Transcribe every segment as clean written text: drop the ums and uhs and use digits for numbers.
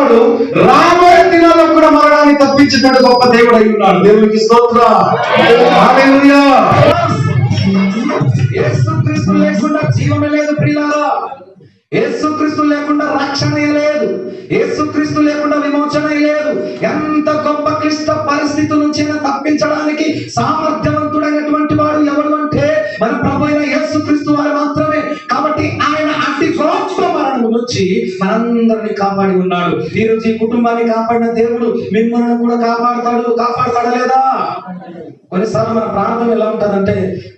వాడు రాబోయే దినాల్లో కూడా మరణాన్ని తప్పించేటట్టు గొప్ప దేవుడు అయి ఉన్నాడు. దేవునికి స్తోత్రం. హల్లెలూయా. యేసుక్రీస్తు లేకుండా జీవమే లేదు ప్రియులారా. యేసుక్రీస్తు లేకుండా రక్షణ లేదు. యేసుక్రీస్తు లేకుండా విమోచన లేదు. ఎంత గొప్ప క్లిష్ట పరిస్థితుల నుంచి తప్పించడానికి సామర్థ్యవంతుడైనటువంటి వాడు ఎవరు అంటే మన ప్రభు అయిన యేసుక్రీస్తు వారు మాత్రమే. కాబట్టి ఆయన అతి గొప్ప మరణం నుంచి మనందరినీ కాపాడి ఉన్నాడు. ఈ రోజు ఈ కుటుంబాన్ని కాపాడిన దేవుడు మిమ్మల్ని కూడా కాపాడతాడా లేదా? కొన్నిసార్లు మన ప్రార్థన ఎలా ఉంటుందంటే,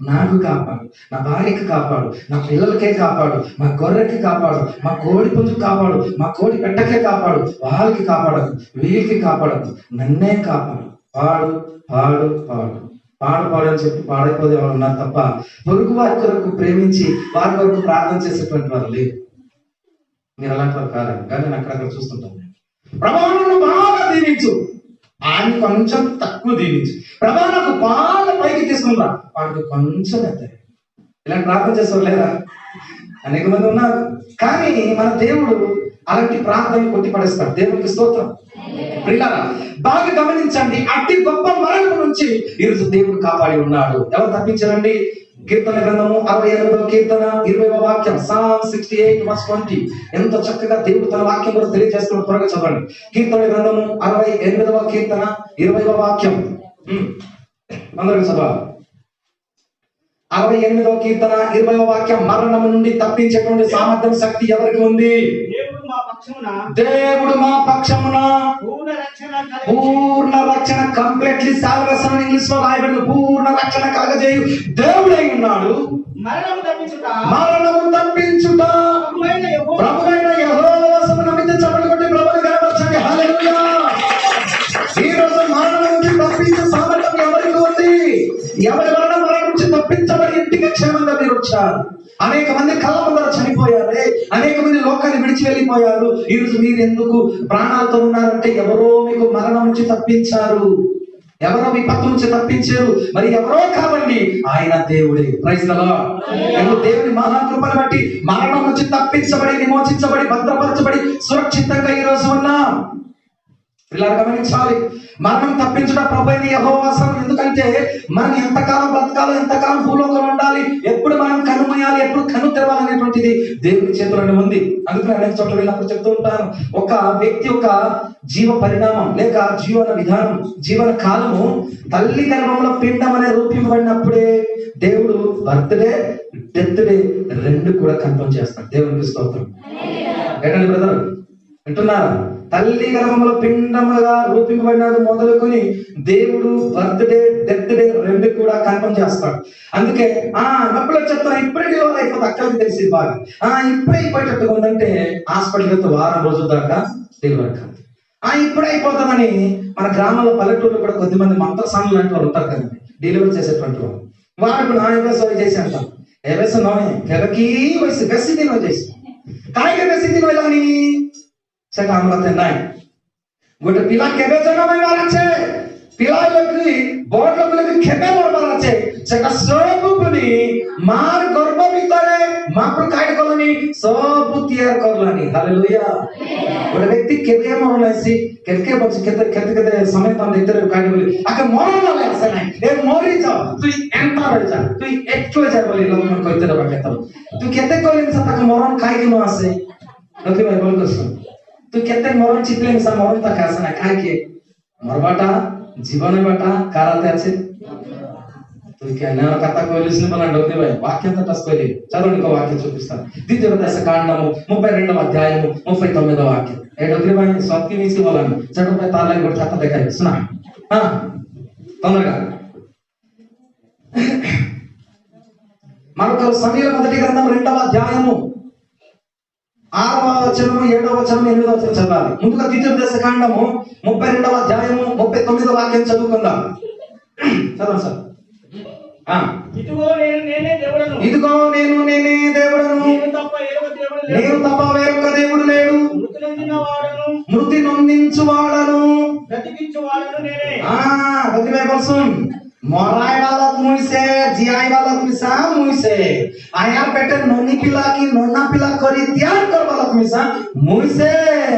నాకు కాపాడు, నా భార్యకి కాపాడు, నా పిల్లలకే కాపాడు, మా గొర్రెకి కాపాడు, మా కోడి పుంజుకి కాపాడు, మా కోడి పెట్టకే కాపాడు, వాళ్ళకి కాపాడదు, వీళ్ళకి కాపాడదు, నన్నే కాపాడు. పాడు పాడు పాడు పాడు పాడు అని చెప్పి పాడైపోతే వాళ్ళు ఉన్నారు తప్ప పొరుగు వారి కొరకు ప్రేమించి వారి కొరకు ప్రార్థన చేసేటువంటి వారు లేదు. మీరు అలాంటి వారు కాదండి. కానీ నేను అక్కడక్కడ చూస్తుంటాను. ప్రభావం బాగా దీవించు, ఆయన కొంచెం తక్కువ దీవించు. ప్రభావాలకు బాగా పైకి తీసుకుంటా, వాడికి కొంచెం ఎత్తాయి. ఇలాంటి ప్రార్థన చేసేవారు లేరా? అనేక మంది ఉన్నారు. కానీ మన దేవుడు అలాంటి ప్రార్థనలు కొట్టి పడేస్తాడు. దేవునికి స్తోత్రం. ప్రియులారా, బాగా గమనించండి. అతి గొప్ప మరణం నుంచి ఈరోజు దేవుడు కాపాడి ఉన్నాడు. ఎవరు తప్పించారండి? కీర్తన గ్రంథము 68వ కీర్తన 20వ వాక్యం, Psalm 68:20. ఎంత చక్కగా దేవుడు తన వాక్యం కూడా తెలియజేస్తున్నాడు. త్వరగా చదవండి. కీర్తన గ్రంథము 68వ కీర్తన 20వ వాక్యం. అందరికీ చదవాలి. 68వ కీర్తన 20వ వాక్యం. మరణము నుండి తప్పించేటువంటి సామర్థ్యం, శక్తి ఎవరికి ఉంది? దేవుడు మా పక్షమున పూర్ణ రక్షణ, కంప్లీట్లీ సాల్వేషన్ ఇంగ్లీష్ లో రాయబడిన పూర్ణ రక్షణ కలగజేయు దేవుడై ఉన్నాడు. మరణము తప్పించుట ప్రభువైన యెహోవా వశము నమ్మితే చప్పట్లు కొట్టి ప్రభువుని కనపరచండి. హల్లెలూయా. ఈ రోజు మరణం నుంచి తప్పించే సామర్థ్యం ఎవరికి ఉంది? ఎవరి వలన మరణం నుంచి తప్పించబడి ఇంటికి క్షేమంగా మీరు వచ్చారు. అనేక మంది కళ్ళ ముందర చనిపోయారే, అనేక మంది లోకాన్ని విడిచి వెళ్ళిపోయారు. ఈ రోజు మీరు ఎందుకు ప్రాణాలతో ఉన్నారంటే ఎవరో మీకు మరణం నుంచి తప్పించారు, ఎవరో విపత్తు నుంచి తప్పించారు. మరి ఎవరో కావండి, ఆయన దేవుడే. Praise the lord. దేవుని మహాకృపను బట్టి మరణం నుంచి తప్పించబడి, విమోచించబడి, భద్రపరచబడి సురక్షితంగా ఈ రోజు ఉన్నాం. ఇలా గమనించాలి. మరణం తప్పించడం ప్రభువైన యెహోవా వశం. ఎందుకంటే మనం ఎంతకాలం బ్రతకాలో, ఎంతకాలం భూలోకంలో ఉండాలి, ఎప్పుడు మనం కనుమయాలి, ఎప్పుడు కను తెరవాలనేటువంటిది దేవుని చేతుల్లోనే ఉంది. అందుకని అనేక చోట్ల వెళ్ళినప్పుడు చెప్తూ ఉంటాను, ఒక వ్యక్తి యొక్క జీవ పరిణామం లేక జీవన విధానం, జీవన కాలము తల్లి గర్భంలో పిండం అనే రూపింపబడినప్పుడే దేవుడు బర్త్డే, డెత్ డే రెండు కూడా కన్ఫర్మ్ చేస్తాడు. దేవునికి స్తోత్రం. ఏంటండి బ్రదర్, వింటున్నారా? తల్లి గర్భంలో పిండముగా రూపింపబడినాడు మొదలుకొని దేవుడు బర్త్డే, డెత్ డే రెండు కూడా కన్ఫర్మ్ చేస్తాడు. అందుకే నొప్పులు చెప్తాను, ఇప్పుడే డెలివరీ అయిపోతుంది, అక్కడికి తెలిసి బాగా ఇప్పుడే అయిపోయేటట్టుగా ఉందంటే హాస్పిటల్కి వెళ్తే వారం రోజుల దాకా డెలివరీ కాదు. ఇప్పుడే అయిపోతుందని మన గ్రామంలో పల్లెటూరులో కూడా కొద్దిమంది మంత్రసానులు లాంటి వాళ్ళు ఉంటారు కదండి, డెలివరీ చేసేటువంటి వాళ్ళు. వారికి నా వ్యవసాయం చేసి అంటారు, ఏ వ్యవసాయం కెలకి వయసు బెస్సి దిన చేసి కాయగా బెస్సి దిన వెళ్ళని সেটা আমরা নাই গোটে পিলা কেবে জন্ম হইবার আছে, পিলা লোকরি বড় লোকরি খেপে মরবার আছে, সেটা সবুনি মার গর্ভ ভিতরে মাপুর কাট করলানি, সব তৈয়ার করলানি। হালেলুয়া। গোটে ব্যক্তি কেবে মরলাইছি, কেতে বলছে কেতে কেতে কেতে সময় পান দেখতে কাট বলি আগে মরলালে আছে নাই, এ মরি যাও, তুই এন্টার হয়ে যা, তুই একটু যা বলি লোকজন কইতে দেবা কেতে, তুই কেতে কইলেন তাকে মরণ খাই কেন আছে? লোকে ভাই বলতেছ তুই কেতে মরণ চিতলেন সা মরণ তাকে আসে না, খাই কে মরবাটা জীবনে বাটা কারাতে আছে। তুই কেন কথা কইলিস নি বলা డోకే ভাই వాక్యం టస్ కైలి చదవండి ఇంకో వాక్యం చూపిస్తాను. ద్వితీయోపదేశ కాండము 32వ అధ్యాయము 39వ వాక్యం. ఏ డోకే భాई सबकी नीचे बोला चढ़ो पे ताला को खाता दिखाई सुना। తొందరగా మరొక సమూయేలు మొదటి గ్రంథం 2వ అధ్యాయము 6వ వచనము 7వ వచనము 8వ వచనం చదవాలి. ముందుగా ద్వితీయోపదేశ కాండము 32వ అధ్యాయము 39వ వాక్యం చదువుకుందాం. చదవండి సార్. ఇదిగో నేనే దేవుడను, ఇదిగో నేనే దేవుడను, నేను తప్ప వేరొక దేవుడు లేడు, మృతి నొందించువాడను, బ్రతికించువాడను నేనే। बदले बसुन मराय वाला मुई से जियाई वाला तुसा मुई से आया बेटे नोनी पिला की नोना पिला करी त्याग कर वाला ମିଶା ମୁଇଁ ସେ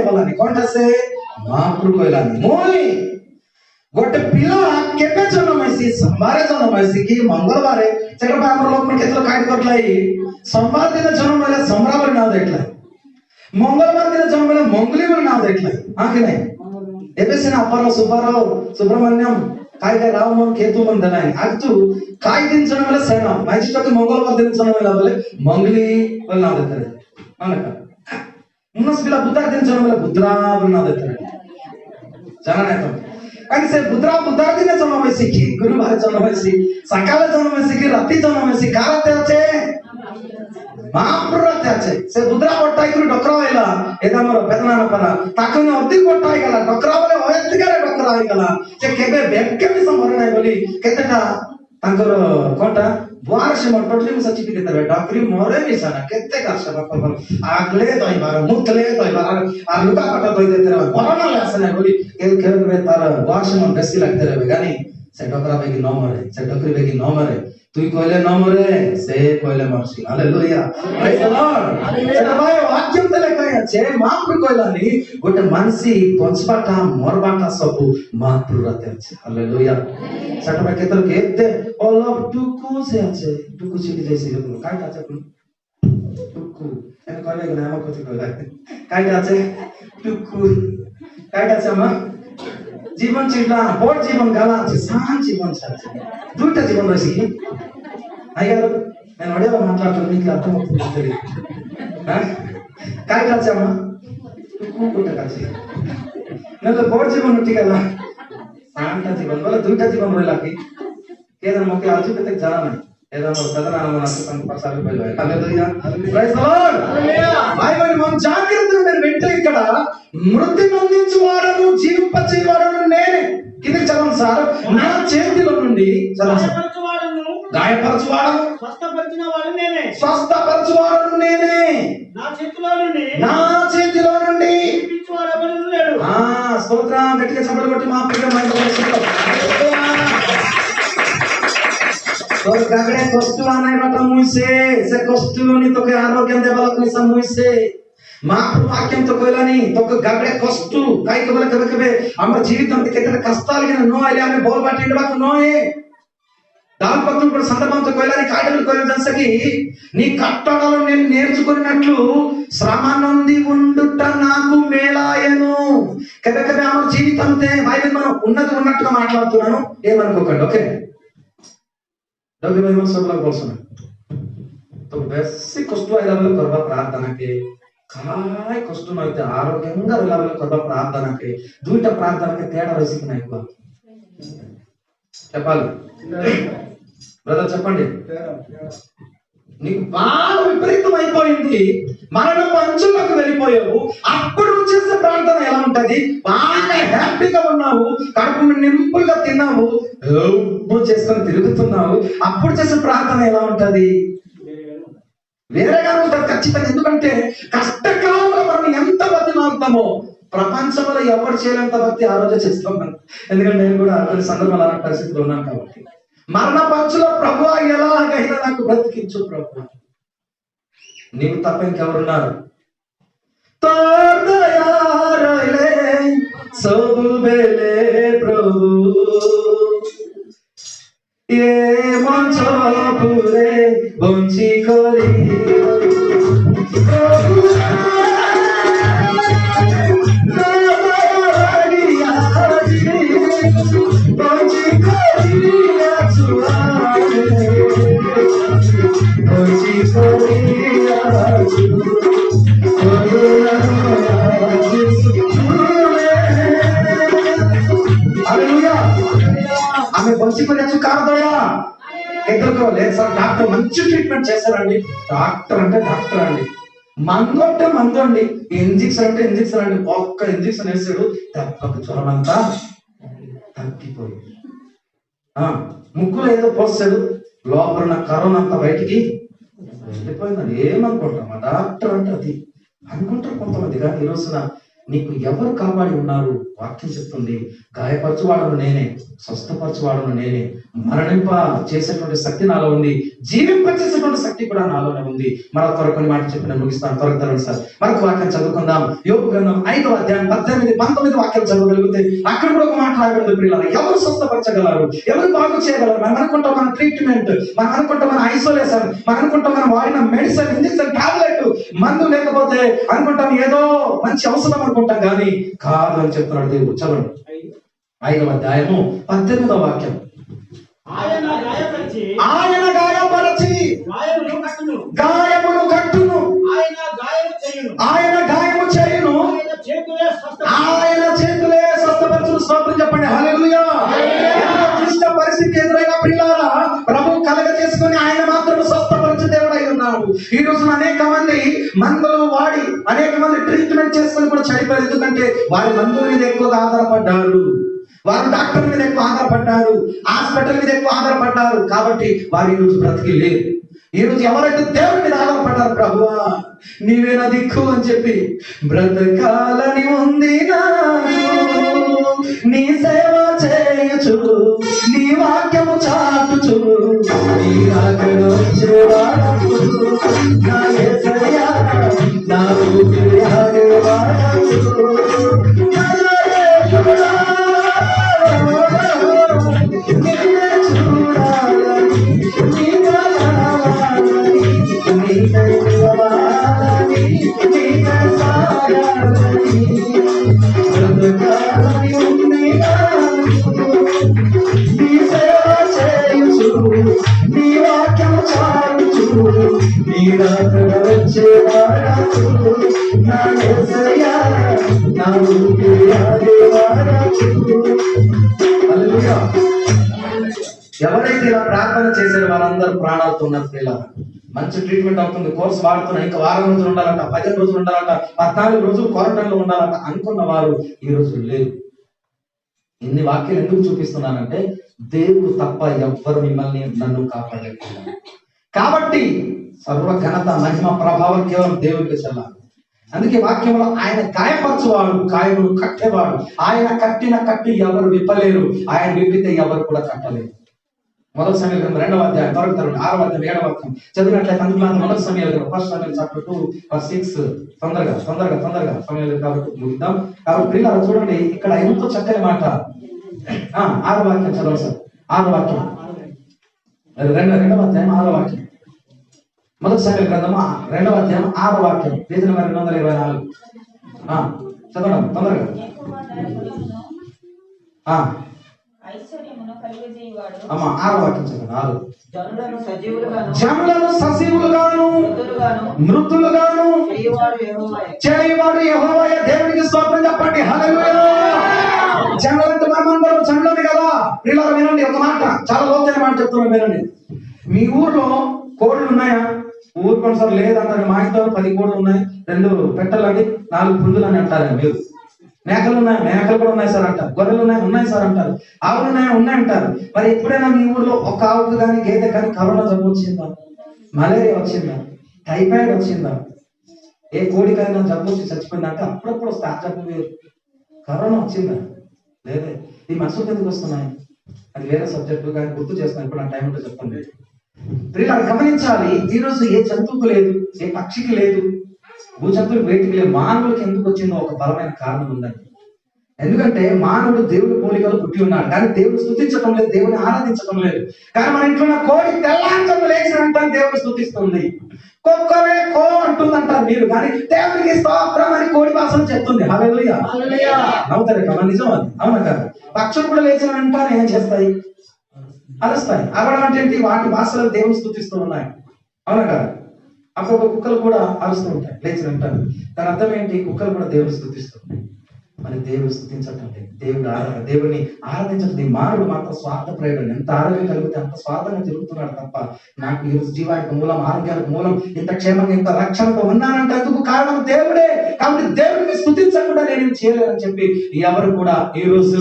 ବୋଲାନି କଣଟା ସେ ମହାପ୍ରଭୁ କହିଲାନି ମୁଇଁ ଗୋଟେ ପିଲା କେବେ ଜନ୍ମ ହେଇସି ସୋମବାର ଜନ୍ମ ହେଇସି କି ମଙ୍ଗଳବାର ସେଟା ପାଇଁ ଆମର ଲୋକମାନେ କେତେବେଳେ କାଟ କରିଲା ସୋମବାର ଦିନ ଜନ୍ମ ହେଲେ ସୋମବାର ବୋଲି ନାଁ ଦେଇଥିଲା ମଙ୍ଗଳବାର ଦିନ ଜନ୍ମ ହେଲେ ମଙ୍ଗଳି ବୋଲି ନାଁ ଦେଇଥିଲା ହଁ କି ନାଇଁ ଏବେ ସିନା ଅପର ସୁବ୍ରମଣ୍ୟମ काय काय राव मन केतु मन देनाय आज तू काय दिन जन्म हेले सेना माइजिटा के मंगलवार दिन जन्म हेला बोले मंगली बोल नाम देते रे हां का मुनस बिला बुधवार दिन जन्म हेले बुधरा बोल नाम देते रे जाना नहीं तो आणि से बुधवार दिन जन्म होईसी की गुरुवार जन्म होईसी सकाळ जन्म होईसी की राती जन्म होईसी कारते আছে महाप्रते আছে से बुधरा पट्टाई करू डकरा होइला एदा मोर बेदना न परा ताकने अति पट्टाई गला डकरा बोले होयतिकारे डकरा होई गला जे केबे बेके भी समरे नाही बोली केतेटा तांकर कोटा बुआर से मोर टोटली में सच्ची केते डकरी मोरे भी सना केते का सब खबर आगले तोई बार मुतले तोई बार आ लुका पटा तोई देते रे कोरोना ले आसे नाही बोली के तार बुआर से मोर बेसी लगते रे गानी से डकरा बेगी न मरे से डकरी बेगी न मरे তুই কইলে ন মরে সে কইলে মরছি হালেলুয়া প্রেজ দ্য লর্ড সেটা ভাই వాక్యం তে লেখা আছে মাহপ্রভু কইলানি গোটে মানসি পঞ্চবাটা মরবাটা সবু মাহপ্রভু রাতে আছে হালেলুয়া সেটা ভাই কেতর কেতে অলপ টুকু সে আছে টুকু ছিটি যাইছে এরকম কাইটা আছে টুকু এনে কইলে না আমার কথা কইলা কাইটা আছে টুকু কাইটা আছে আমার জীবন চিল্লা বড় জীবন গালা আছে সান জীবন আছে দুইটা জীবন রয়েছে কি আইগার నేను ఒడియాలో మాట్లాడుతున్నా మీకు అర్థమవుతుంది काय কাছে আমা কোনটা কাছে নলে বড় জীবন উঠি গেল সানটা জীবন বলে দুইটা জীবন রইলা কি কেদার মকে আজ পেতে জানা নাই ఏదో పెదనా మనసు సంపర్సాలు పోయి hallelujah praise the lord hallelujah Bible మన జాగ్రత్తగా మీరు వింటే ఇక్కడ మృతి నొందించు వాడను జీవింపచేయవాడను నేనే కిందకి చదవండి సార్ నా చేతిలో నుండి గాయపరచువాడను స్వస్థపరచువాడను నేనే నా చేతిలో నుండి స్తోత్రం గట్టిగా చప్పట్లు కొట్టి మా ప్రియమైన তোর গাগড়ে কষ্ট আনাই বাটা মুইছে সে কষ্ট নি তোকে আরোগ্য দেবাল কইসা মুইছে মা వాక్యం তো কইলানি তোকে গাগড়ে কষ্ট কাই কবলে কবে কবে আমার జీవితం কেতে కష్టాలు నో আইলে আমি বল বাটি ইడবাకు నోయే దాల్పత్రుడు కూడా సందర్భంతో కైలాని కాడలు కైల జనసకి నీ కట్టడలు నేను నేర్చుకున్నట్లు శ్రమ నొంది ఉండుట నాకు మేలాయను కబే కబే আমার జీవితంతే బైబిల్ మనం ఉన్నట్టుగా మాట్లాడుతున్నాను ఏమనుకోకండి ఓకే डॉक्टर भाई मन सब लोग बोल सुना तो बेसी कष्ट आइला बेले करबा प्रार्थना के काय कष्ट न होते आरोग्यंगा रहला बेले करबा प्रार्थना के दुईटा प्रार्थना के తేడా रहिसि कि नाही को చెప్పాలి బ్రదర్ చెప్పండి నీకు బాగా విపరీతం అయిపోయింది మరణం అంచులకు వెళ్ళిపోయావు అప్పుడు చేసే ప్రార్థన ఎలా ఉంటది బాగా హ్యాపీగా ఉన్నావు కడుపు నింపుగా తిన్నావు ఉప్పు చేసుకొని తిరుగుతున్నావు అప్పుడు చేసే ప్రార్థన ఎలా ఉంటది వేరేగా ఉంటది ఖచ్చితంగా ఎందుకంటే కష్టకాలంలో మనం ఎంత బతిమాలుతామో ప్రపంచంలో ఎవరు చేయలేంత భక్తి ఆ రోజు చేస్తాం ఎందుకంటే నేను కూడా కొన్ని సందర్భాలు అలాంటి పరిస్థితిలో ఉన్నాను కాబట్టి మరణ పంచులో ప్రభు ఎలాగైనా నాకు బ్రతికించు ప్రభు నీవు తప్ప ఇంకెవరున్నారు సబుబేలే ప్రభు ఏ మంచ পুরে বঞ্চি করি ఆమె బొంచి కొనచ్చు కారు దయ ఎదుర్కో లేదు సార్ డాక్టర్ మంచి ట్రీట్మెంట్ చేశారండి డాక్టర్ అండి మందు అంటే మందు అండి ఇంజెక్షన్ అంటే ఇంజెక్షన్ అండి ఒక్క ఇంజెక్షన్ వేసాడు దెబ్బకు జ్వరం అంతా తగ్గిపోయింది ముక్కులో ఏదో పోసాడు లోపల కరోనా అంతా బయటికి వెళ్ళిపోయిందండి ఏమనుకుంటాం డాక్టర్ అంటే అది అనుకుంటారు కొంతమంది కానీ ఈ రోజున నీకు ఎవరు కాపాడి ఉన్నారు? వాక్యం చెప్తుంది, గాయపరచువాడను నేనే, స్వస్థపరచువాడను నేనే, మరణింప చేసేటువంటి శక్తి నాలో ఉంది, జీవింప చేసేటువంటి శక్తి కూడా నాలోనే ఉంది. మరొక కొన్ని మాటలు చెప్పిన ముగిస్తాను, త్వరగా తెరండి సార్. మరొక వాక్యం చదువుకుందాం. యోబు గ్రంథం 5వ అధ్యాయం 18, 19 వాక్యాలు చదవగలిగితే అక్కడ కూడా ఒక మాట రాయబడింది ప్రియులారా. ఎవరు స్వస్థపరచగలరు, ఎవరు బాగు చేయగలరు? మనం అనుకుంటాం మన ట్రీట్మెంట్, మనం అనుకుంటాం మన ఐసోలేషన్, మనం అనుకుంటాం మనం వాడిన మెడిసిన్, ఇంజెక్షన్, టాబ్లెట్, మందు, లేకపోతే అనుకుంటాం ఏదో మంచి ఔషధం అనుకుంటాం, కానీ కాదు అని చెప్తున్నాడు దేవుడు. చదవండి 5వ అధ్యాయము 18వ వాక్యం. ఆయన గాయపరిచి గాయమును కట్టును, ఆయన గాయము చేయును, ఆయన గాయము చేయును, ఆయన చేతులే స్వస్థపరచును. స్తోత్రం చెప్పండి, హల్లెలూయా. క్లిష్ట పరిస్థితి ఎదురైన ప్రియులారా, ప్రభు కలగ చేసుకుని ఆయన మాత్రం స్వస్థపరచు దేవుడై ఉన్నాడు. ఈ రోజున అనేక మంది మందులు వాడి, అనేక మంది ట్రీట్మెంట్ చేసుకుని కూడా చనిపోయారు. ఎందుకంటే వారి మందుల మీద ఎక్కువగా ఆధారపడ్డారు, వారు డాక్టర్ మీద ఎక్కువ ఆధారపడ్డారు, హాస్పిటల్ మీద ఎక్కువ ఆధారపడ్డారు. కాబట్టి వారు ఈ రోజు బ్రతికి లేరు. ఈ రోజు ఎవరైతే దేవుడి మీద ఆధారపడ్డారు, ప్రభువా నీవే నా దిక్కు అని చెప్పి బ్రతకాలని ఉంది నాకు, నీ సేవ చేయుచు, నీ వాక్యము చాటుచు, నీ రాకడ వచ్చేవాడు నా యేసయ్యా, నా ఊపిరి ఆగేవాడు, నా యేసుడా, నిన్నే చూడాలని, నీతో రావాలని, నీతో రావాలని, నీతో సాగాలని, బ్రతకాలని ఉంది నాకు, నీ సేవ చేయుచు, నీ వాక్యము చాటుచు, నీ రాకడ వచ్చేవాడు నా యేసయ్యా, నా ఊపిరి ఆగేవాడు. హల్లెలూయా. ఎవరైతే ఇలా ప్రార్థన చేశారో వారందరూ ప్రాణాలతో ఉన్నారు ప్రియులారా. మంచి ట్రీట్మెంట్ అవుతుంది, కోర్స్ వాడుతున్నా, ఇంకా వారం రోజులు ఉండాలంట, 15 రోజులు ఉండాలంట, 14 రోజులు క్వారంటైన్ లో ఉండాలంట అనుకున్న వారు ఈ రోజు లేరు. ఇన్ని వాక్యాలు ఎందుకు చూపిస్తున్నానంటే, దేవుడు తప్ప ఎవ్వరు మిమ్మల్ని నన్ను కాపాడలేదు. కాబట్టి సర్వ ఘనత, మహిమ, ప్రభావం కేవలం దేవుడికి చెల్లాలి. అందుకే వాక్యంలో ఆయన గాయపరచువాడు, గాయమును కట్టేవాడు, ఆయన కట్టిన కట్టి ఎవరు విప్పలేరు, ఆయన విప్పితే ఎవరు కూడా కట్టలేరు. మొదటి సమయాల గ్రంథం 2వ అధ్యాయం, త్వరగా 6వ అధ్యాయం 7వ వాక్యం చదివినట్లయితే, అందులో మొదటి సమయాల గ్రంథం 1 Samuel chapter 2:6. తొందరగా సమయాలు కాబట్టి ముగిద్దాం. కాబట్టి ప్రియులారా చూడండి, ఇక్కడ ఎంతో చక్కని మాట. 6వ వాక్యం చదవండి సార్. 6వ వాక్యం, 2వ అధ్యాయం 6వ వాక్యం. మొదటి సమయాల గ్రంథము 2వ అధ్యాయం 6వ వాక్యం, పేజీ నెంబర్ 224. చదవండి తొందరగా. అమ్మా 6వ వాక్యం చదవండి. 6. జనులను సజీవులుగాను మృతులుగాను చేయవాడు యెహోవాయే. దేవునికి స్తోత్రం చెప్పండి, హల్లెలూయా. జనులంటే మనమందరం జనులమే కదా. ఇలా వినండి ఒక మాట, చాలా లోతైన మాట చెప్తున్నాను వినండి. మీ ఊర్లో కోళ్ళు ఉన్నాయా? ఊరు కొనసారి లేదంటారు. మా ఇంట్లో 10 కోళ్ళు ఉన్నాయి, 2 పెట్టలండి, 4 పుంజులు అని అంటారు. మీరు మేకలు ఉన్నాయి, మేకలు కూడా ఉన్నాయి సార్ అంటారు. గొర్రెలు ఉన్నాయి సార్ అంటారు. ఆవులు ఉన్నాయి అంటారు. మరి ఎప్పుడైనా మీ ఊర్లో ఒక ఆవుకు కానీ గేదె కానీ కరోనా జబ్బు వచ్చిందా? మలేరియా వచ్చిందా? టైఫాయిడ్ వచ్చిందా? ఏ కోడికైనా జబ్బు వచ్చి చచ్చిపోయిందంటే అప్పుడప్పుడు వస్తే ఆ జబ్బు వేరు. కరోనా వచ్చిందా? లేదే. ఈ మనుషులకు ఎందుకు వస్తున్నాయి? అది వేరే సబ్జెక్టు, కానీ గుర్తు చేస్తున్నాను. ఇప్పుడు నా టైం ఉంటే చెప్పండి. ప్రియులారా గమనించాలి, ఈ రోజు ఏ జంతువుకు లేదు, ఏ పక్షికి లేదు, భూ జంతువులకు వేటికి లేదు, మానవులకి ఎందుకు వచ్చిందో ఒక బలమైన కారణం ఉందండి. ఎందుకంటే మానవుడు దేవుడి పోలికలు పుట్టి ఉన్నాడు, కానీ దేవుడు స్తుతించడం లేదు, దేవుని ఆరాధించడం లేదు. కానీ మన ఇంట్లో ఉన్న కోడి తెల్లాంచడం లేచినంటారు, దేవుడు స్తుతిస్తుంది. కుక్కవే కో అంటుందంటారు మీరు, కానీ దేవునికి స్తోత్రం అని కోడి భాషలు చెప్తుంది. హల్లెలూయా. నవ్వుతారు కదా, నిజం అది. అవునా కదా? పక్షులు కూడా లేచిన వెంటనే ఏం చేస్తాయి? అరుస్తాయి. అరవడం అంటే ఏంటి? వాటి భాషలో దేవుని స్తుతిస్తూ ఉన్నాయి. అవునా కదా? అప్పుడు కుక్కలు కూడా అరుస్తూ ఉంటాయి లేచిన వెంటనే. దాని అర్థం ఏంటి? కుక్కలు కూడా దేవుని స్తుతిస్తున్నాయి. మరి దేవుడు స్తుతించటం లేదు, దేవుని ఆరాధించడం. మానవుడు మాత్రం స్వార్థప్రయుడు. ఎంత ఆరోగ్యం కలిగితే అంత స్వార్థంగా తిరుగుతున్నాడు తప్ప, నాకు ఈ జీవానికి మూలం, ఆరోగ్యానికి మూలం, ఇంత క్షేమంగా ఇంత రక్షణతో ఉన్నానంటే అందుకు కారణం దేవుడే. కాబట్టి దేవుడిని స్తుతించకుండా నేను చేయలేనని చెప్పి ఎవరు కూడా ఈ రోజు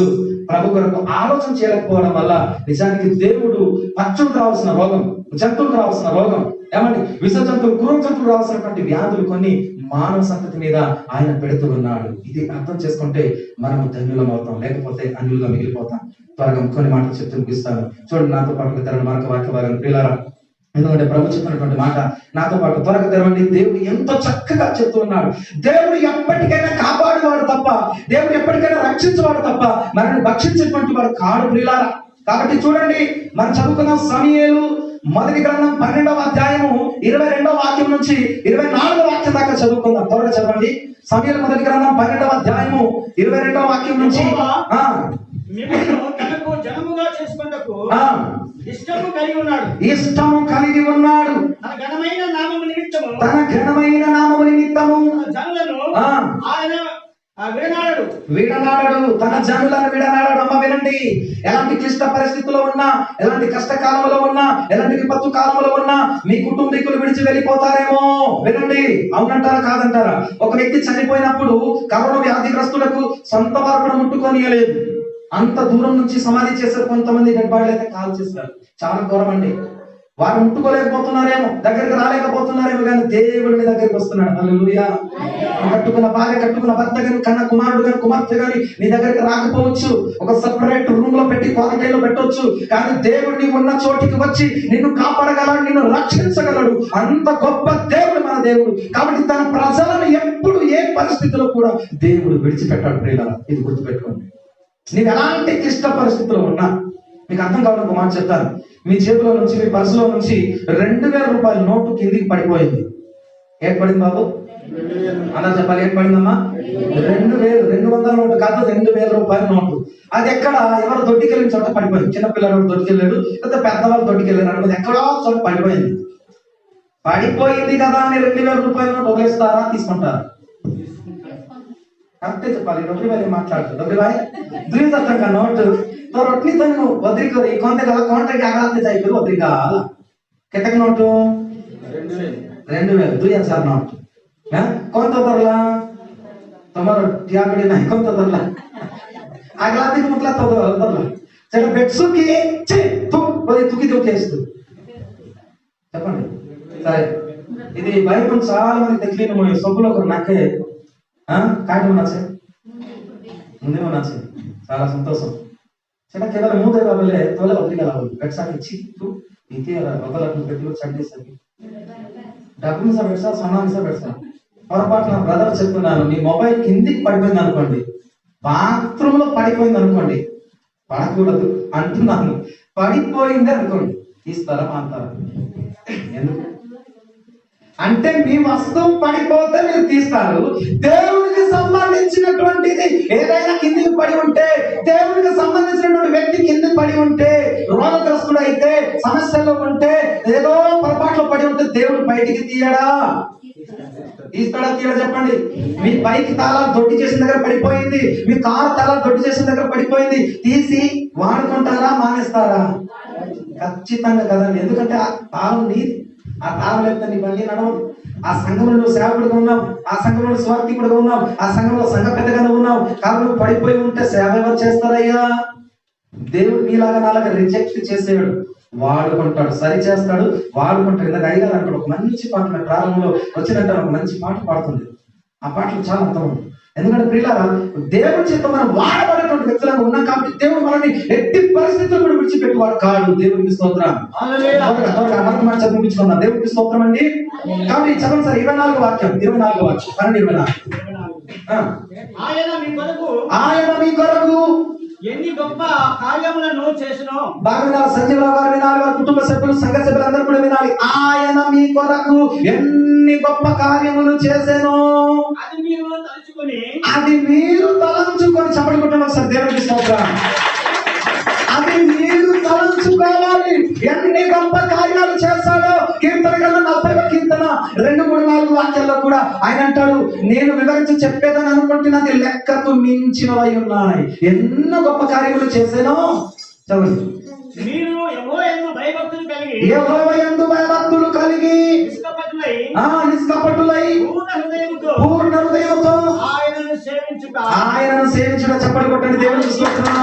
ప్రభు కొరకు ఆలోచన చేయలేకపోవడం వల్ల నిజానికి దేవుడు పక్షులకు రావాల్సిన రోగం, జంతువులకు రావాల్సిన రోగం, ఏమండి విష జంతువులు, క్రూర జంతువులు రావాల్సినటువంటి వ్యాధులు కొన్ని మానవ సంతతి మీద ఆయన పెడుతూ ఉన్నాడు. ఇది అర్థం చేసుకుంటే మనము ధన్యులం అవుతాం, లేకపోతే అన్యులుగా మిగిలిపోతాం. త్వరగా కొన్ని మాటలు చెప్తూ ముగిస్తాను. చూడండి, నాతో పాటు తెరవండి మరొక వాక్య భాగం ప్రియులారా. ఎందుకంటే ప్రభు చెప్పినటువంటి మాట నాతో పాటు త్వరగా తెరవండి. దేవుడు ఎంతో చక్కగా చెప్తూ ఉన్నాడు. దేవుడు ఎప్పటికైనా కాపాడువాడు తప్ప, దేవుడు ఎప్పటికైనా రక్షించేవాడు తప్ప మనల్ని భక్షించేటువంటి వాడు కాడు ప్రియులారా. కాబట్టి చూడండి, మనం చదువుకున్న సమూయేలు మొదటి గ్రంథం 12వ అధ్యాయము 22వ వాక్యం నుంచి 24వ వాక్యం దాకా చదువుకుందాం. త్వరగా చదవండి. సమూయేలు మొదటి గ్రంథం 12వ అధ్యాయము 22వ వాక్యం నుంచి మిమ్మల్ని తనకు జనముగా చేసుకొనుటకు ఇష్టము కలిగి ఉన్నాడు. తన ఘనమైన నామము నిమిత్తము జనులను ఆయన విడనాడడు. తన జనులను విడనాడడు. అమ్మ వినండి, ఎలాంటి క్లిష్ట పరిస్థితుల్లో ఉన్నా, ఎలాంటి కష్టకాలంలో ఉన్నా, ఎలాంటి విపత్తు కాలంలో ఉన్నా మీ కుటుంబీకులు విడిచి వెళ్ళిపోతారేమో. వినండి, అవునంటారా కాదంటారా? ఒక వ్యక్తి చనిపోయినప్పుడు కరోనా వ్యాధిగ్రస్తులకు సొంత వారు కూడా ముట్టుకొనియలేదు. అంత దూరం నుంచి సమాధి చేశారు. కొంతమంది డెడ్ బాడీలు అయితే కాల్ చేశారు. చాలా ఘోరం అండి. వారు ముట్టుకోలేకపోతున్నారేమో, దగ్గరికి రాలేకపోతున్నారేమో, కానీ దేవుడి మీ దగ్గరికి వస్తున్నాడు. హల్లెలూయా. కట్టుకున్న భార్య, కట్టుకున్న భర్త గాని, కన్న కుమారుడు గాని, కుమార్తె గాని నీ దగ్గరికి రాకపోవచ్చు. ఒక సపరేట్ రూమ్ లో పెట్టి క్వారంటైన్ లో పెట్టవచ్చు. కానీ దేవుడు నీవు ఉన్న చోటికి వచ్చి నిన్ను కాపాడగలడు, నిన్ను రక్షించగలడు. అంత గొప్ప దేవుడు మన దేవుడు. కాబట్టి తన ప్రజలను ఎప్పుడు ఏ పరిస్థితిలో కూడా దేవుడు విడిచిపెట్టాడు. ప్రియులారా, ఇది గుర్తుపెట్టుకోండి. నీవు ఎలాంటి క్లిష్ట పరిస్థితుల్లో ఉన్నా, మీకు అర్థం కావాలని ఒక మాట చెప్తాను. మీ జేబులో నుంచి, మీ పర్సులో నుంచి 2000 రూపాయల నోటు కిందికి పడిపోయింది. ఏం పడింది బాబు? అలా చెప్పాలి. ఏం పడిందమ్మా? 200 నోటు కాదు, 2000 రూపాయల నోటు. అది ఎక్కడ, ఎవరు దొడ్డికెళ్ళిన చోట పడిపోయింది. చిన్నపిల్లలు దొడ్డికెళ్ళాడు, లేదా పెద్దవాళ్ళు దొడ్డికెళ్ళారు అనుకుంది, ఎక్కడో చోట పడిపోయింది. పడిపోయింది కదా అని 2000 రూపాయల నోటు వదిలేస్తారా, తీసుకుంటారా? కరెక్టే చెప్పాలి. డబ్బులు బాయ్ మాట్లాడుతూ డబ్బులు బాయ్ ದ್ವಿತಕ್ಕ ನೋಟು तो रोटनी तनु वद्री करी कोणते गला कोणते आगाते जाई वद्री का केतक नोटु 2000 2000 नोट हां कोणता तरला तुम्हारा त्याकडे नाही कोणता तरला आगलाते म्हटला तो तरला चला बेट्सू की चे तू बरी तू किती केस्तू చెప్పండి సరే ఇది బైబిల్ చాలా మంది తెలియని మన సబ్బులో ఒక నాకే కాటి ఉన్నాచే ముందే ఉన్నాచే చాలా సంతోషం সেটা কেবল মুদে বাবলে তোলে অধিক লাভ বেটসাকে চিতু ইতে বগলা పెట్టి చండి సరి డబ్బుని సా బెట్సా సామాన్ సా బెట్సా పొరపాటున బ్రదర్ చెప్తున్నాను మీ మొబైల్ కిందికి పడిపోయింది అనుకోండి బాత్రూమ్ లో పడిపోయింది అనుకోండి పడకూడదు అంటున్నాను పడిపోయింది అనుకోండి తీస్తారా మాంటారా ఎందుకు అంటే మీ వస్తువు పడిపోతే మీరు తీస్తారు దేవునికి సంబంధించినటువంటిది ఏదైనా కిందికి పడి ఉంటే దేవునికి సంబంధించినటువంటి వ్యక్తి కింద పడి ఉంటే రోగగ్రస్తుడు అయితే సమస్యల్లో ఉంటే ఏదో పొరపాట్లో పడి ఉంటే దేవుడు బయటికి తీయడా తీస్తాడా తీయడా చెప్పండి మీ బైక్ తాళాలు దొడ్డి చేసిన దగ్గర పడిపోయింది మీ కారు తాళాలు దొడ్డి చేసిన దగ్గర పడిపోయింది తీసి వాడుకుంటారా మానేస్తారా ఖచ్చితంగా కదండి ఎందుకంటే ఆ తాళం నీది ఆ తాళం లేకపోతే నీ బండి నడవదు ఆ సంఘంలో నువ్వు సేవకుడిగా ఉన్నావు ఆ సంఘంలో స్వార్థికుడిగా ఉన్నావు ఆ సంఘంలో సంఘ పెద్దగానే ఉన్నావు కాబట్టి నువ్వు పడిపోయి ఉంటే సేవ ఎవరు చేస్తారయ్యా దేవుడు నీలాగా నాలాగా రిజెక్ట్ చేసేవాడు వాడుకుంటాడు సరి చేస్తాడు వాడుకుంటాడు ఇందాక అడిగారు అంటాడు ఒక మంచి పాట ప్రారంభంలో వచ్చినట్టు ఒక మంచి పాట పాడుతుంది ఆ పాటలు చాలా అర్థం ఉంది ఎందుకంటే ప్రియులారా దేవుడి చేత మనం వాడబడేటువంటి వ్యక్తులుగా ఉన్నాం కాబట్టి దేవుడు మనల్ని ఎట్టి పరిస్థితుల్లో కూడా విడిచిపెట్టేవాడు కాదు దేవుడికి స్తోత్రం మాట చదివించుకుందాం దేవుడికి స్తోత్రం అండి కాబట్టి చదవండి సార్ 24వ వాక్యం 12 ఆయన మీ కొరకు ఎన్ని గొప్ప కార్యములను చేసినో బాగా సంజీవరావు గారు వినాలి వారి కుటుంబ సభ్యులు సంఘ సభ్యులందరూ కూడా వినాలి ఆయన మీ కొరకు ఎన్ని గొప్ప కార్యములు చేసానో అది మీరు తలంచుకొని చప్పట్లు కొట్టండి ఒకసారి దేవుడికి స్తోత్రం అది మీరు తలంచుకోవాలి ఎన్ని గొప్ప కార్యాలు చేస్తాడో కీర్తన గల 40వ కీర్తన 2, 3, 4 వాక్యాల్లో కూడా ఆయన అంటాడు నేను వివరించి చెప్పేదని అనుకుంటున్నది లెక్కకు మించినవై ఉన్నాయి ఎన్నో గొప్ప కార్యములు చేశానో చదవండి మీరు యెహోవాయందు భయభక్తులు కలిగి నిష్కపటులై పూర్ణ హృదయముతో ఆయనను సేవించుట చప్పట్లు కొట్టండి దేవునికి స్తోత్రం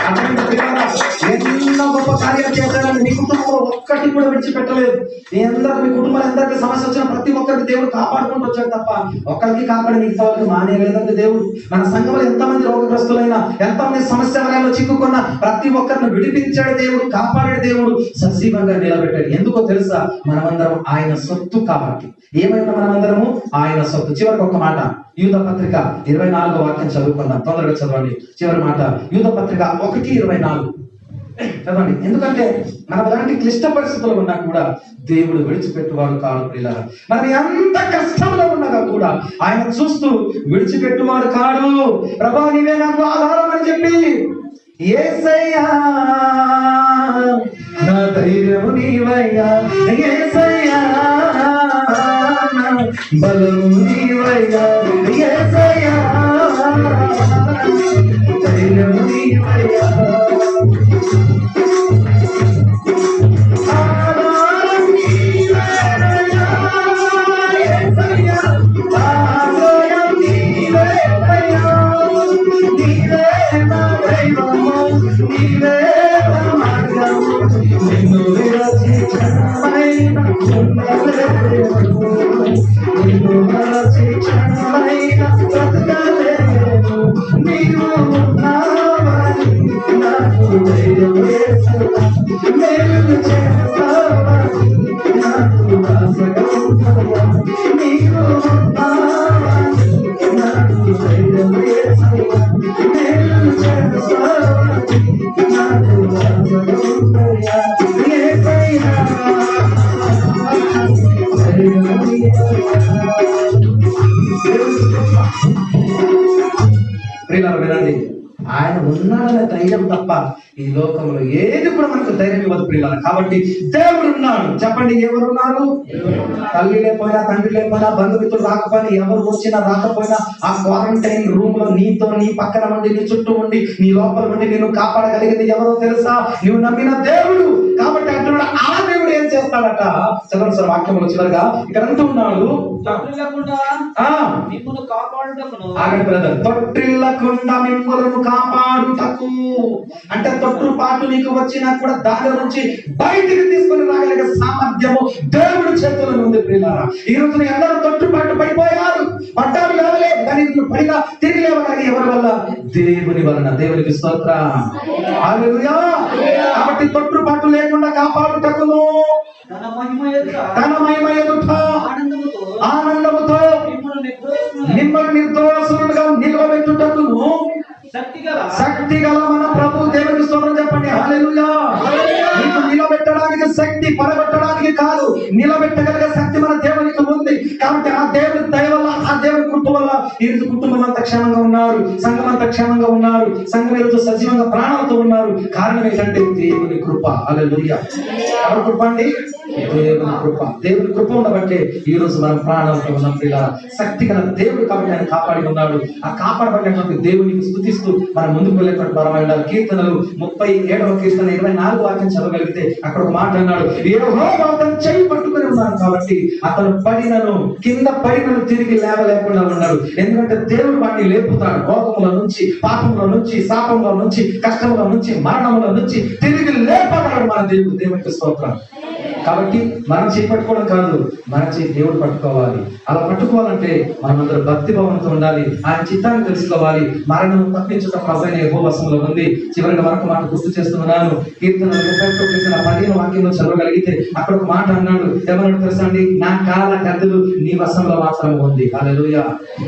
అటువంటి ప్రియులారా, ఎన్నో గొప్ప కార్యాలు చేశారని మీ కుటుంబంలో ఒక్కటి కూడా విడిచిపెట్టలేదు. మీ అందరికి, మీ కుటుంబాలు ఎందరికి సమస్య వచ్చిన ప్రతి ఒక్కరికి దేవుడు కాపాడుకుంటూ వచ్చాడు తప్ప ఒక్కరికి కాపాడి మిగతా వాళ్ళకి మానేయలేదంటే దేవుడు. మన సంఘంలో ఎంతమంది రోగగ్రస్తులైనా, ఎంతమంది సమస్య వలయంలో చిక్కుకున్న ప్రతి ఒక్కరిని విడిపించాడు దేవుడు, కాపాడాడు దేవుడు, సజీవంగా నిలబెట్టాడు. ఎందుకో తెలుసా? మనమందరం ఆయన సొత్తు కాబట్టి. ఏమైనా మనమందరము ఆయన సొత్తు. చివరికి ఒక మాట, యూదా పత్రిక 24వ వాక్యం చదువుకుందాం, తొందరగా చదవండి. చివరి మాట యూదా పత్రిక 1:24 చదవండి. ఎందుకంటే మనం అలాంటి క్లిష్ట పరిస్థితుల్లో ఉన్నా కూడా దేవుడు విడిచిపెట్టువాడు కాడు ప్రియులారా. మనం ఎంత కష్టంలో ఉన్నగా కూడా ఆయన చూస్తూ విడిచిపెట్టువాడు కాడు. ప్రభా నీవే నాకు ఆధారం అని చెప్పి, యేసయ్యా నా ధైర్యము నీవయ్యా, యేసయ్యా నా బలము నీవయ్యా, యేసయ్యా ధైర్యము నీవయ్యా, ఆధారం నీవయ్యా, యేసయ్యా ఆశ్రయం నీవయ్యా, నీవే నా దైవము, నీవే నా మార్గము, నిన్ను విరచితమైన ఉండలేను, నిన్ను విరచితమైన బ్రతకలేను, నీవు ఉన్నావని నాకు ధైర్యం వేస్తున్నా, మేలు చేస్తావని నాకు ఆశగా ఉంటున్నా, నీవు ఉన్నావని నాకు ధైర్యం వేస్తున్నా, మేలు చేస్తావని నాకు ఆశగా ఉంటున్నా, యేసయ్యా ప్రియులారా వినండి, ఆయన ఉన్నాడనే ధైర్యం తప్ప ఈ లోకంలో ఏది కూడా మనకు ధైర్యం ఇవ్వదు ప్రియులారా. కాబట్టి దేవుడు ఉన్నాడు. చెప్పండి, ఎవరున్నారు? తల్లి లేకపోయినా, తండ్రి లేకపోయినా, బంధుమిత్రులు రాకపోయినా, ఎవరు వచ్చినా రాకపోయినా, ఆ క్వారంటైన్ రూమ్ లో నీతో, నీ పక్కన ఉండి, నీ చుట్టూ ఉండి, నీ లోపల ఉండి నేను కాపాడగలిగింది ఎవరో తెలుసా? నువ్వు నమ్మిన దేవుడు. కాబట్టి అంటున్నాడు, ఆ దేవుడు ఏం చేస్తాడట? చదవండి సార్ వాక్యంలో చివరిగా ఇక్కడ అంటూ ఉన్నాడు, ఆగండి బ్రదర్, తొట్టిల్లకుండా మిమ్మల్ని కాపాడుటకు. అంటే తొట్టుపాటు నీకు వచ్చినా కూడా దాని నుంచి బయటికి తీసుకొని రాగలిగే సామర్థ్యము దేవుడి చేతుల్లో ఉంది ప్రియులారా. ఈ రోజున అందరూ తొట్టుపాటు పడిపోయారు, పట్టాలు లేవలేదు, కానీ పైగా తిరిగి లేవగలిగే ఎవరి వల్ల? దేవుని వలన. దేవునికి స్తోత్రం, హల్లెలూయా. కాబట్టి తొట్టుపాటు లేకుండా కాపాడుటకును తన మహిమ ఎదుట ఆనందముతో మిమ్మల్ని నిర్దోషులుగా నిలవబెట్టుటకును శక్తి గల మన ప్రభు దేవునికి స్తోత్రం చెప్పండి, హల్లెలూయా. నీకు నిలబెట్టడానికి శక్తి, పడగొట్టడానికి కాదు, నిలబెట్టగలిగే శక్తి మన దేవునికి ఉంది. కాబట్టి ఆ దేవుని దయ వల్ల, ఆ దేవుని కృప వల్ల ఈరోజు కుటుంబం అంతా క్షేమంగా ఉన్నారు, సంఘం అంతా క్షేమంగా ఉన్నారు, సంఘం ఈరోజు సజీవంగా ప్రాణాలతో ఉన్నారు. కారణం ఏంటంటే దేవుని కృప. హల్లెలూయా. ఎవరి కృప అండి? దేవుని కృప. దేవుని కృప ఉండబట్టే ఈ రోజు మనం ప్రాణాలతో ఉన్నాం ప్రియులారా. శక్తి గల దేవుడు కాబట్టి ఆయన కాపాడి ఉన్నాడు. ఆ కాపాడబడినటువంటి దేవునికి స్తుతిస్తూ మనం ముందుకు వెళ్ళేటువంటి పరమైన ఉండాలి. కీర్తనలు 37వ కీర్తన 24వ వాక్యం చదవగలిగితే అక్కడ ఒక మాట అన్నాడు, యెహోవా అతని చెయ్యి పట్టుకొని ఉన్నాడు కాబట్టి అతను పడినను, కింద పడినను తిరిగి లేవలేకుండా ఉన్నాడు. ఎందుకంటే దేవుడు వాడిని లేపుతాడు. రోగముల నుంచి, పాపముల నుంచి, శాపముల నుంచి, కష్టముల నుంచి, మరణముల నుంచి తిరిగి లేపగలడు మన దేవుడు. దేవునికి స్తోత్రం. కాబట్టి మనం చేపట్టుకోవడం కాదు, మన దేవుడు పట్టుకోవాలి. అలా పట్టుకోవాలంటే మనమందరూ భక్తి భావంతో ఉండాలి, ఆయన చిత్తాన్ని తెలుసుకోవాలి. మరణం తప్పించడం ప్రభువైన యెహోవా వశంలో ఉంది. చివరిగా మరొక మాట గుర్తు చేస్తున్నాను. కీర్తన 15వ వాక్యంలో చదవగలిగితే అక్కడ ఒక మాట అన్నాడు, ఎవరు తెలుసా అండి? నా కాల గద్దెలు నీ వశంలో మాత్రం ఉంది. హల్లెలూయా.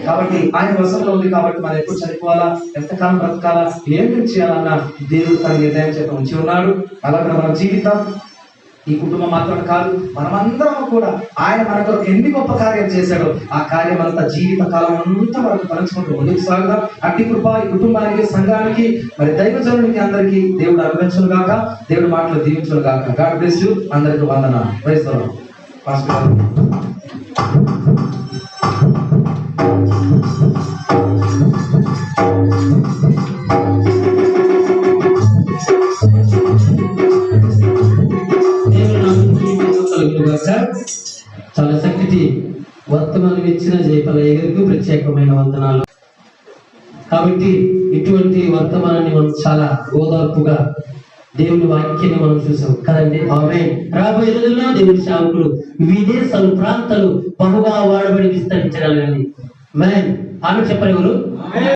కాబట్టి ఆయన వశంలో ఉంది కాబట్టి మనం ఎప్పుడు చనిపోవాలా, ఎంతకాలం బ్రతకాలా, ఏం చేయాలన్నా దేవుడు తన నిర్ణయం చేత ఉంచి ఉన్నాడు. అలాగే మన జీవితం, ఈ కుటుంబం మాత్రం కాదు, మనమందరం కూడా ఆయన మన కొరకు ఎన్ని గొప్ప కార్యాలు చేశాడో ఆ కార్యం అంతా జీవిత కాలం అంతా మనకు తలంచుకుంటూ ముందుకు సాగుదాం. అట్టి కృప ఈ కుటుంబానికి, సంఘానికి, మరి దైవజనునికి అందరికీ దేవుడు అనుగ్రహించును గాక. దేవుడు మాటలు దీవించును గాక. God bless you. అందరికీ వందనాలు. Praise the lord. పాస్టర్ చాలా చక్కటి వర్తమానం ఇచ్చిన జయపల్లయ్య గారికి ప్రత్యేకమైన వందనాలు. కాబట్టి ఇటువంటి వర్తమానాన్ని మనం చాలా ఓదార్పుగా దేవుని వాక్యాన్ని మనం చూసాం కదండి. ఆమేన్. రాబోయే రోజుల్లో దేవుని సేవకులు విదేశాలు ప్రాంతాలు బహుగా వాడబడి విస్తరించగలరండి. ఆమె చెప్పరు ఎవరు?